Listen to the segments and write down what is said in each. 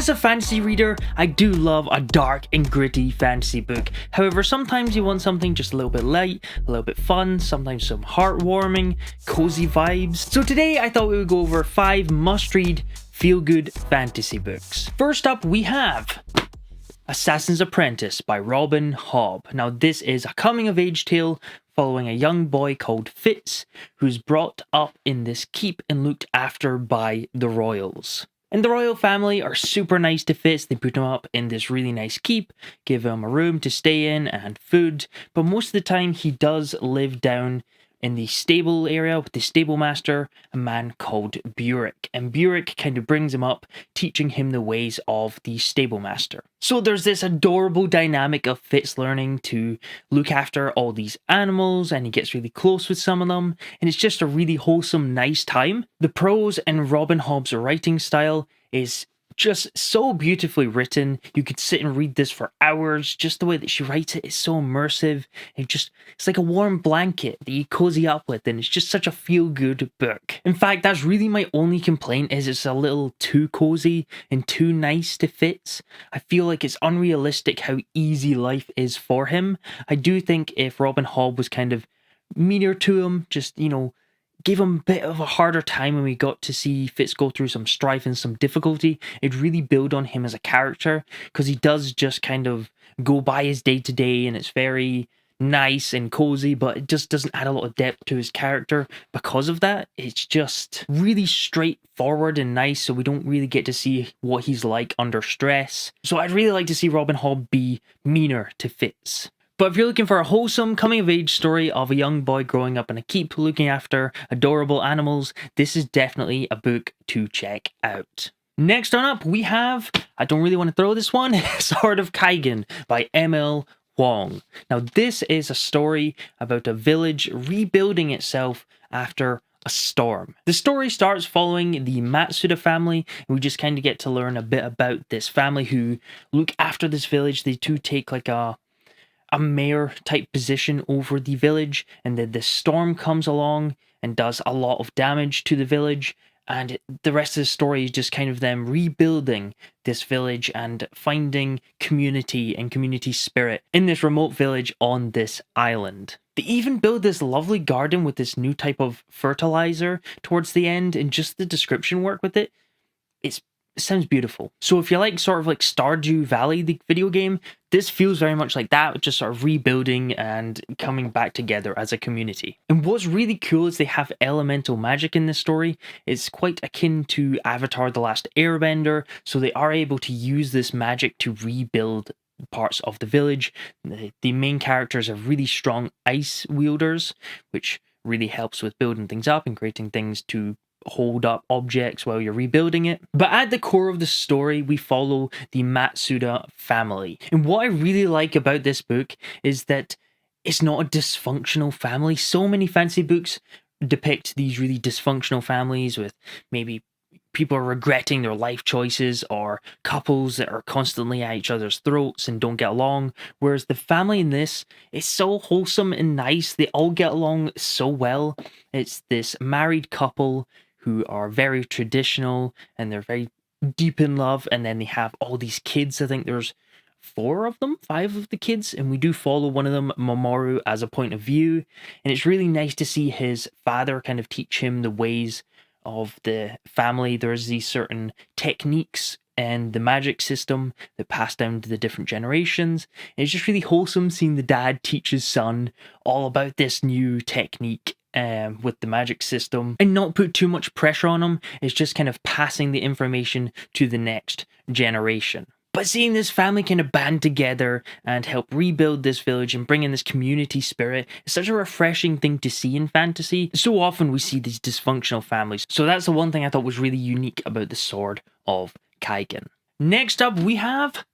As a fantasy reader, I do love a dark and gritty fantasy book. However, sometimes you want something just a little bit light, a little bit fun, sometimes some heartwarming, cozy vibes. So today I thought we would go over 5 must-read, feel-good fantasy books. First up, we have Assassin's Apprentice by Robin Hobb. Now this is a coming-of-age tale following a young boy called Fitz, who's brought up in this keep and looked after by the royals. And the royal family are super nice to Fitz. They put him up in this really nice keep, give him a room to stay in and food, but most of the time he does live down in the stable area with the stable master, a man called Burek. And Burek kind of brings him up, teaching him the ways of the stable master. So there's this adorable dynamic of Fitz learning to look after all these animals, and he gets really close with some of them, and it's just a really wholesome, nice time. The prose in Robin Hobb's writing style is just so beautifully written. You could sit and read this for hours. Just the way that she writes it is so immersive. It's like a warm blanket that you cozy up with, and it's just such a feel-good book. In fact, that's really my only complaint, is it's a little too cozy and too nice to Fitz. I feel like it's unrealistic how easy life is for him. I do think if Robin Hobb was kind of meaner to him, just, gave him a bit of a harder time when we got to see Fitz go through some strife and some difficulty, it'd really build on him as a character, because he does just kind of go by his day-to-day, and it's very nice and cozy, but it just doesn't add a lot of depth to his character because of that. It's just really straightforward and nice, so we don't really get to see what he's like under stress. So I'd really like to see Robin Hobb be meaner to Fitz. But if you're looking for a wholesome coming-of-age story of a young boy growing up in a keep looking after adorable animals, this is definitely a book to check out. Next on up, we have, I don't really want to throw this one, Sword of Kaigen by M.L. Wong. Now this is a story about a village rebuilding itself after a storm. The story starts following the Matsuda family, and we just kind of get to learn a bit about this family who look after this village. They do take like a mayor type position over the village, and then this storm comes along and does a lot of damage to the village, and the rest of the story is just kind of them rebuilding this village and finding community and community spirit in this remote village on this island. They even build this lovely garden with this new type of fertilizer towards the end, and just the description work with it, it sounds beautiful. So if you like sort of like Stardew Valley, the video game, this feels very much like that, just sort of rebuilding and coming back together as a community. And what's really cool is they have elemental magic in this story. It's quite akin to Avatar: The Last Airbender, so they are able to use this magic to rebuild parts of the village. The main characters are really strong ice wielders, which really helps with building things up and creating things to hold up objects while you're rebuilding it. But at the core of the story, we follow the Matsuda family. And what I really like about this book is that it's not a dysfunctional family. So many fantasy books depict these really dysfunctional families with maybe people are regretting their life choices, or couples that are constantly at each other's throats and don't get along. Whereas the family in this is so wholesome and nice. They all get along so well. It's this married couple who are very traditional, and they're very deep in love, and then they have all these kids. I think there's 4 of them, 5 of the kids, and we do follow one of them, Mamoru, as a point of view, and it's really nice to see his father kind of teach him the ways of the family. There's these certain techniques and the magic system that pass down to the different generations. And it's just really wholesome seeing the dad teach his son all about this new technique with the magic system, and not put too much pressure on him. It's just kind of passing the information to the next generation. But seeing this family kind of band together and help rebuild this village and bring in this community spirit is such a refreshing thing to see in fantasy. So often we see these dysfunctional families. So that's the one thing I thought was really unique about the Sword of Kaigen. Next up, we have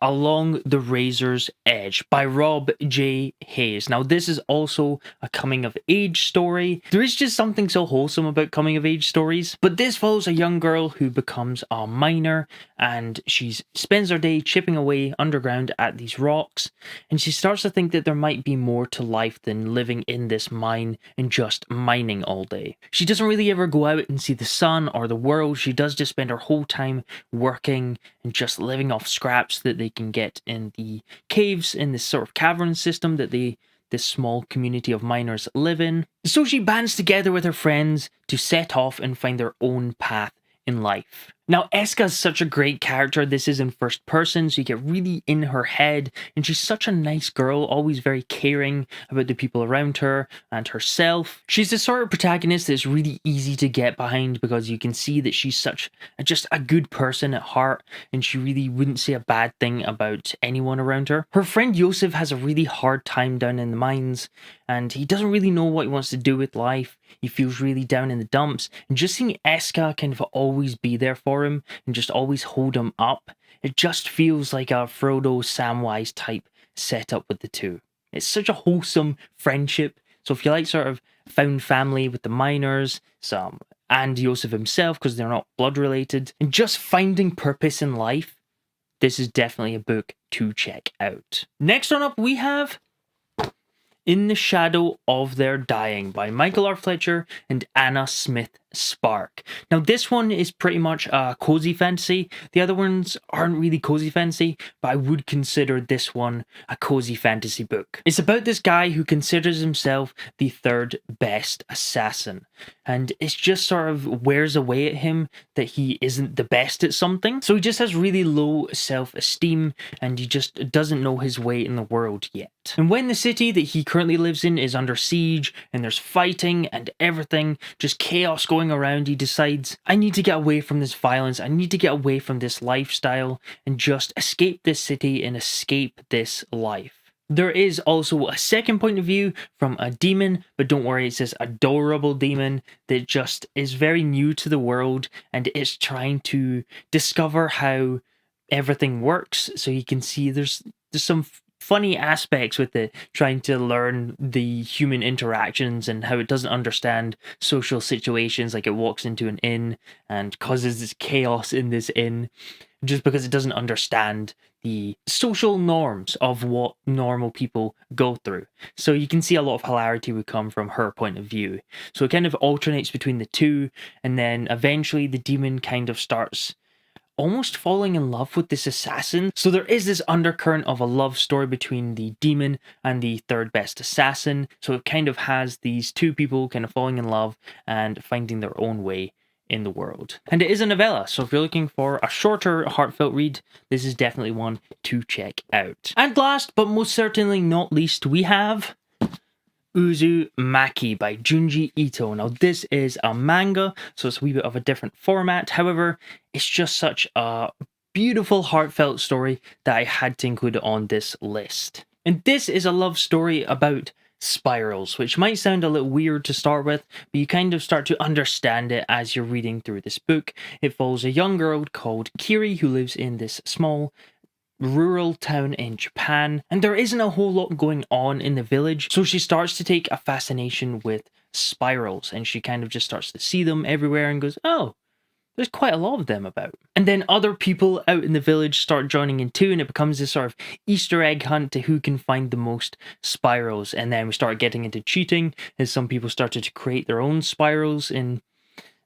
Along the Razor's Edge by Rob J. Hayes. Now, this is also a coming of age story. There is just something so wholesome about coming of age stories, but this follows a young girl who becomes a miner, and she spends her day chipping away underground at these rocks, and she starts to think that there might be more to life than living in this mine and just mining all day. She doesn't really ever go out and see the sun or the world. She does just spend her whole time working and just living off scraps that they can get in the caves in this sort of cavern system that this small community of miners live in. So she bands together with her friends to set off and find their own path in life. Now, Eska is such a great character. This is in first person, so you get really in her head, and she's such a nice girl, always very caring about the people around her and herself. She's the sort of protagonist that's really easy to get behind because you can see that she's just a good person at heart, and she really wouldn't say a bad thing about anyone around her. Her friend Yosef has a really hard time down in the mines, and he doesn't really know what he wants to do with life. He feels really down in the dumps, and just seeing Eska kind of always be there for him and just always hold him up, it just feels like a Frodo Samwise type setup with the two. It's such a wholesome friendship. So if you like sort of found family with the miners, and Yosef himself, because they're not blood related, and just finding purpose in life, this is definitely a book to check out. Next one up we have In the Shadow of Their Dying by Michael R. Fletcher and Anna Smith Spark. Now, this one is pretty much a cozy fantasy. The other ones aren't really cozy fantasy, but I would consider this one a cozy fantasy book. It's about this guy who considers himself the third best assassin, and it's just sort of wears away at him that he isn't the best at something. So he just has really low self-esteem, and he just doesn't know his way in the world yet. And when the city that he currently lives in is under siege, and there's fighting and everything, just chaos going around, he decides, I need to get away from this violence, I need to get away from this lifestyle and just escape this city and escape this life. There is also a second point of view from a demon, but don't worry, it's this adorable demon that just is very new to the world and is trying to discover how everything works. So you can see there's some funny aspects with it, trying to learn the human interactions and how it doesn't understand social situations, like it walks into an inn and causes this chaos in this inn just because it doesn't understand the social norms of what normal people go through. So you can see a lot of hilarity would come from her point of view. So it kind of alternates between the two, and then eventually the demon kind of starts almost falling in love with this assassin. So there is this undercurrent of a love story between the demon and the third best assassin. So it kind of has these two people kind of falling in love and finding their own way in the world. And it is a novella, so if you're looking for a shorter, heartfelt read, this is definitely one to check out. And last, but most certainly not least, we have Uzumaki by Junji Ito. Now, this is a manga, so it's a wee bit of a different format. However, it's just such a beautiful, heartfelt story that I had to include it on this list. And this is a love story about spirals, which might sound a little weird to start with, but you kind of start to understand it as you're reading through this book. It follows a young girl called Kiri who lives in this small rural town in Japan, and there isn't a whole lot going on in the village, so she starts to take a fascination with spirals, and she kind of just starts to see them everywhere and goes, oh, there's quite a lot of them about. And then other people out in the village start joining in too, and it becomes this sort of Easter egg hunt to who can find the most spirals. And then we start getting into cheating, as some people started to create their own spirals in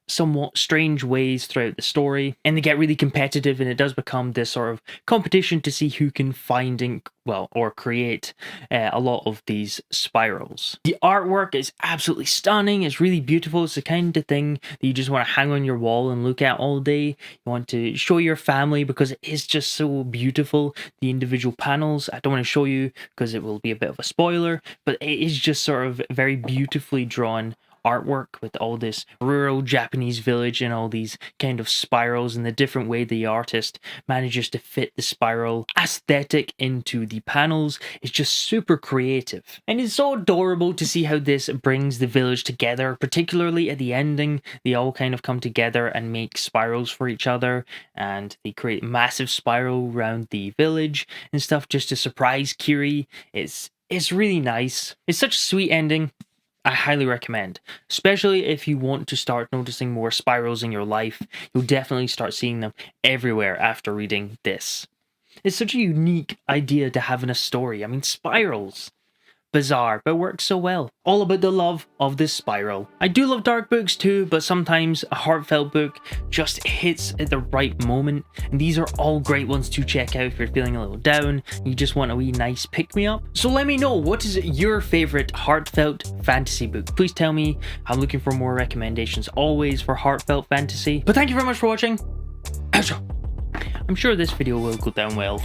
somewhat strange ways throughout the story, and they get really competitive, and it does become this sort of competition to see who can find or create a lot of these spirals. The artwork is absolutely stunning. It's really beautiful. It's the kind of thing that you just want to hang on your wall and look at all day. You want to show your family because it is just so beautiful. The individual panels, I don't want to show you because it will be a bit of a spoiler, but it is just sort of very beautifully drawn artwork with all this rural Japanese village and all these kind of spirals, and the different way the artist manages to fit the spiral aesthetic into the panels is just super creative. And it's so adorable to see how this brings the village together, particularly at the ending. They all kind of come together and make spirals for each other, and they create massive spiral around the village and stuff just to surprise Kiri. It's really nice. It's such a sweet ending. I highly recommend, especially if you want to start noticing more spirals in your life. You'll definitely start seeing them everywhere after reading this. It's such a unique idea to have in a story. I mean, spirals. Bizarre, but works so well. All about the love of this spiral. I do love dark books too, but sometimes a heartfelt book just hits at the right moment, and these are all great ones to check out if you're feeling a little down, you just want a wee nice pick-me-up. So let me know, what is your favorite heartfelt fantasy book? Please tell me. I'm looking for more recommendations always for heartfelt fantasy. But thank you very much for watching. I'm sure this video will go down well.